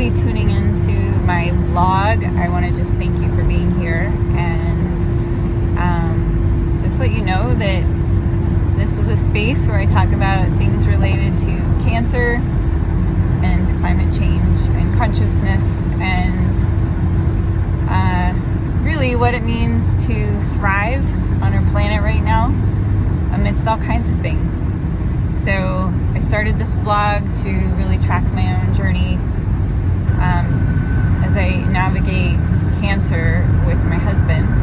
really tuning into my vlog, I want to just thank you for being here and just let you know that this is a space where I talk about things related to cancer and climate change and consciousness and really what it means to thrive on our planet right now amidst all kinds of things. So I started this vlog to really track my own journey as I navigate cancer with my husband,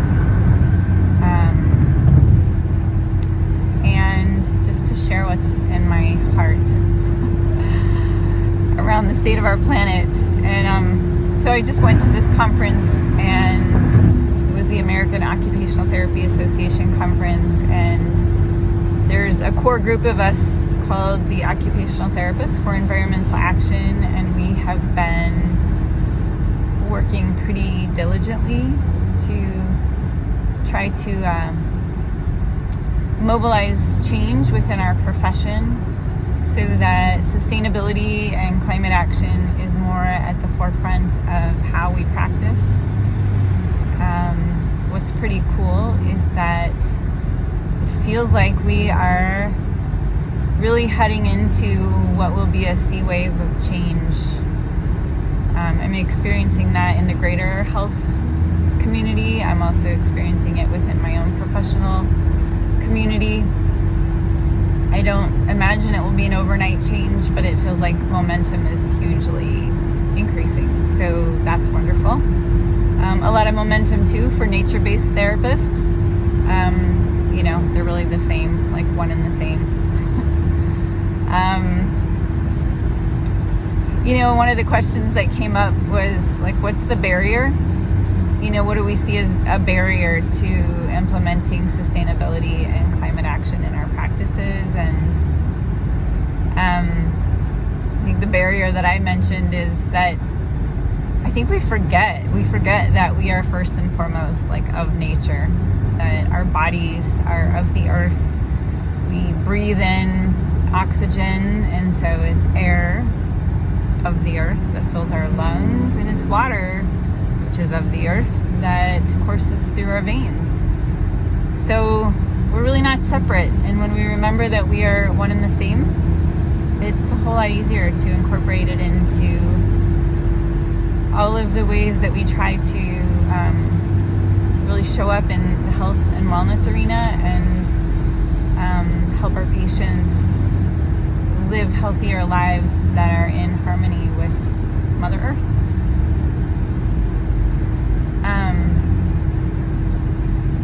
and just to share what's in my heart around the state of our planet. And so I just went to this conference, and it was the American Occupational Therapy Association conference, and there's a core group of us called the Occupational Therapists for Environmental Action, and we have been working pretty diligently to try to mobilize change within our profession so that sustainability and climate action is more at the forefront of how we practice. What's pretty cool is that it feels like we are really heading into what will be a sea wave of change. I'm experiencing that in the greater health community. I'm also experiencing it within my own professional community. I don't imagine it will be an overnight change, but it feels like momentum is hugely increasing. So that's wonderful. A lot of momentum too for nature-based therapists. They're really the same, like one and the same. One of the questions that came up was like, what's the barrier? What do we see as a barrier to implementing sustainability and climate action in our practices? And I think the barrier that I mentioned is that I think we forget that we are first and foremost like of nature, that our bodies are of the earth. We breathe in oxygen, and so it's air of the earth that fills our lungs, and it's water, which is of the earth, that courses through our veins. So we're really not separate, and when we remember that we are one and the same, it's a whole lot easier to incorporate it into all of the ways that we try to really show up in the health and wellness arena and help our patients live healthier lives that are in harmony with Mother Earth.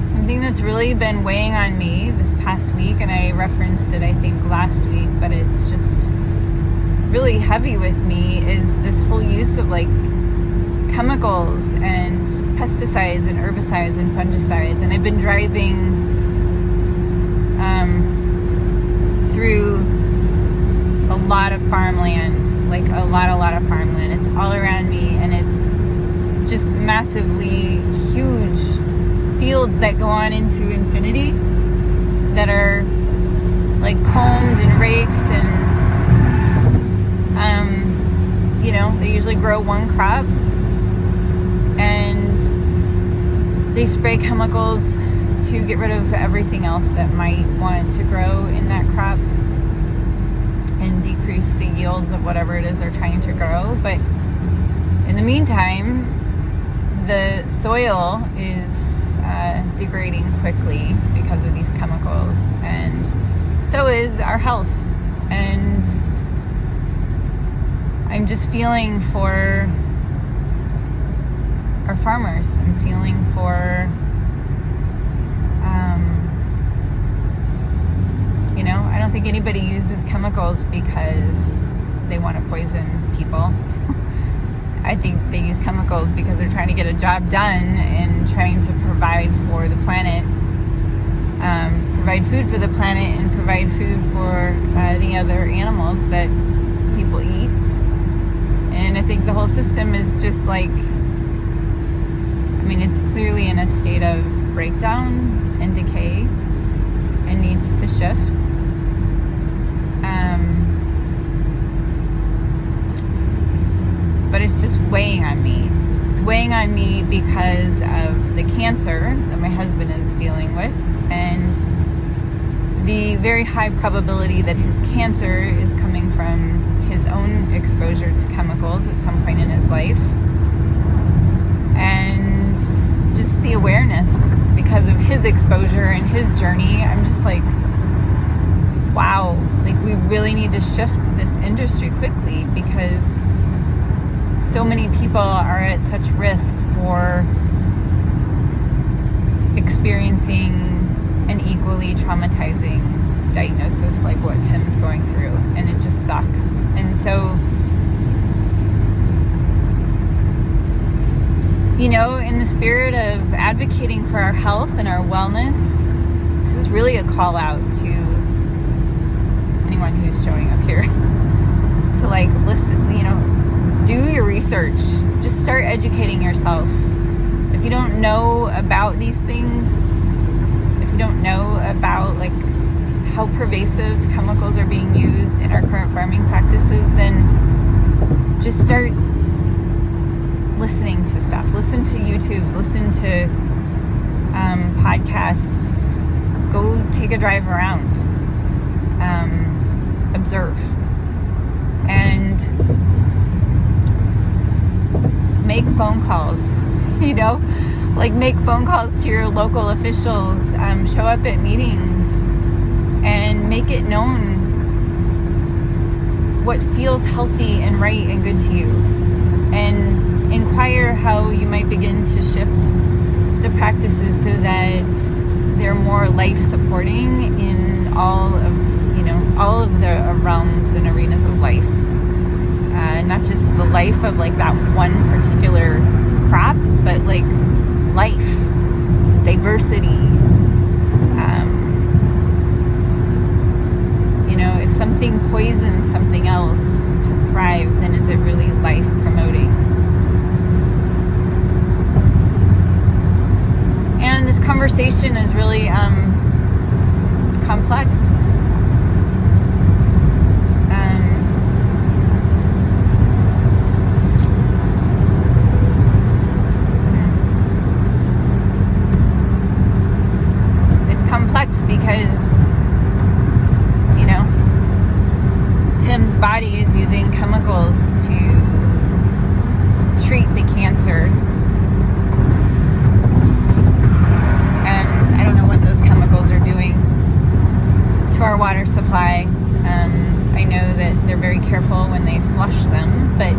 Something that's really been weighing on me this past week, and I referenced it I think last week, but it's just really heavy with me, is this whole use of like chemicals and pesticides and herbicides and fungicides. And I've been driving through a lot of farmland, like a lot of farmland. It's all around me, and it's just massively huge fields that go on into infinity that are like combed and raked, and they usually grow one crop, and they spray chemicals to get rid of everything else that might want to grow in that crop and decrease the yields of whatever it is they're trying to grow. But in the meantime, the soil is degrading quickly because of these chemicals, and so is our health. And I'm just feeling for our farmers. I'm feeling for I don't think anybody uses chemicals because they want to poison people. I think they use chemicals because they're trying to get a job done and trying to provide for the planet, provide food for the planet, and provide food for the other animals that people eat. And I think the whole system is just like, it's clearly in a state of breakdown and decay and needs to shift. But it's it's just weighing on me. It's weighing on me because of the cancer that my husband is dealing with, and the very high probability that his cancer is coming from his own exposure to chemicals at some point in his life. And just the awareness because of his exposure and his journey, I'm just like, wow, like we really need to shift this industry quickly, because so many people are at such risk for experiencing an equally traumatizing diagnosis like what Tim's going through, and it just sucks. And so, you know, in the spirit of advocating for our health and our wellness, this is really a call out to anyone who's showing up here to like listen, you know, do your research, just start educating yourself. If you don't know about these things, if you don't know about like how pervasive chemicals are being used in our current farming practices, then just start listening to stuff. Listen to YouTubes, listen to podcasts, go take a drive around, observe, and make phone calls, you know, like make phone calls to your local officials, show up at meetings, and make it known what feels healthy and right and good to you, and inquire how you might begin to shift the practices so that they're more life-supporting in all of the realms and arenas of life, not just the life of like that one particular crop, but like life, diversity. If something poisons something else to thrive, then is it really life promoting? And this conversation is really complex. It's complex because Tim's body is using chemicals to treat the cancer, and I don't know what those chemicals are doing to our water supply. I know that they're very careful when they flush them, but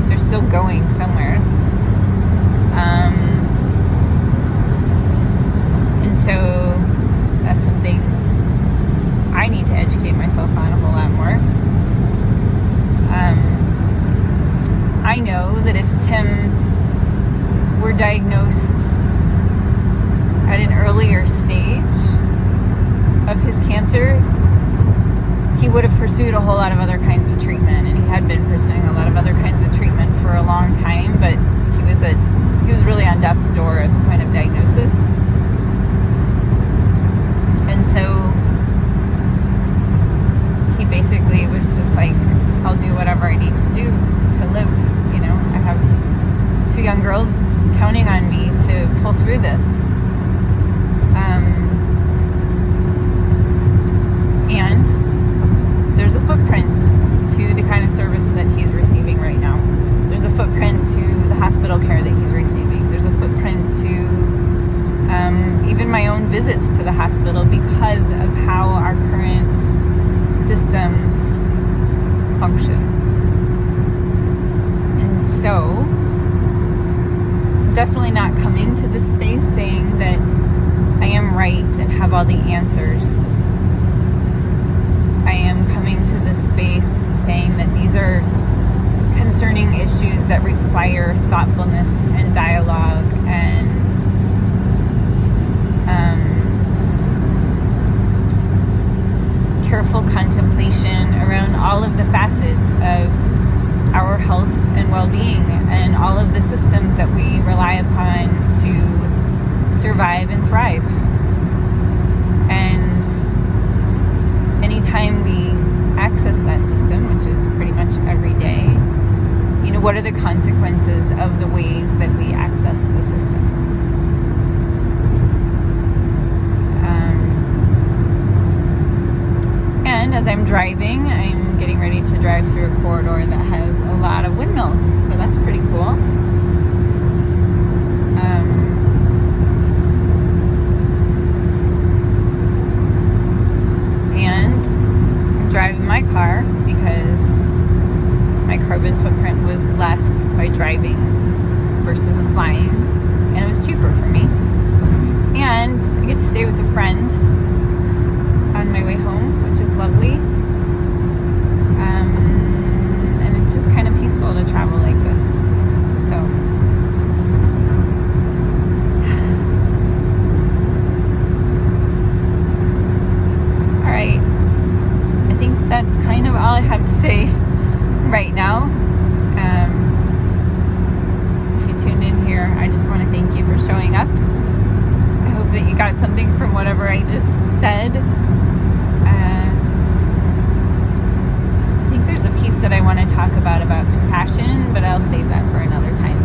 they're still going somewhere. And so that's something I need to educate myself on a whole lot more. I know that if Tim were diagnosed at an earlier stage of his cancer, he would have pursued a whole lot of other kinds of treatment, and he had been pursuing a lot of other kinds of treatment for a long time, but he was really on death's door at the point of diagnosis. And so he basically was just like, I'll do whatever I need to do to live. I have 2 young girls counting on me to pull through this. And there's a footprint to the kind of service that he's receiving right now. There's a footprint to the hospital care that he's receiving. There's a footprint to even my own visits to the hospital because of how our current systems function. And so, definitely not coming to this space saying that I am right and have all the answers. I am coming to this space saying that these are concerning issues that require thoughtfulness and dialogue and careful contemplation around all of the facets of our health and well-being and all of the systems that we rely upon to survive and thrive. And anytime we access that system, which is pretty much every day, what are the consequences of the ways that we access the system? And as I'm driving, I'm getting ready to drive through a corridor that has a lot of windmills, so that's pretty cool. And I'm driving my car because my carbon footprint was less by driving versus flying, and it was cheaper for me. And I get to stay with a friend on my way home, which is lovely. And it's just kind of peaceful to travel like this. So alright, I think that's kind of all I have to say right now. If you tuned in here, I just want to thank you for showing up. I hope that you got something from whatever I just said. I think there's a piece that I want to talk about compassion, but I'll save that for another time.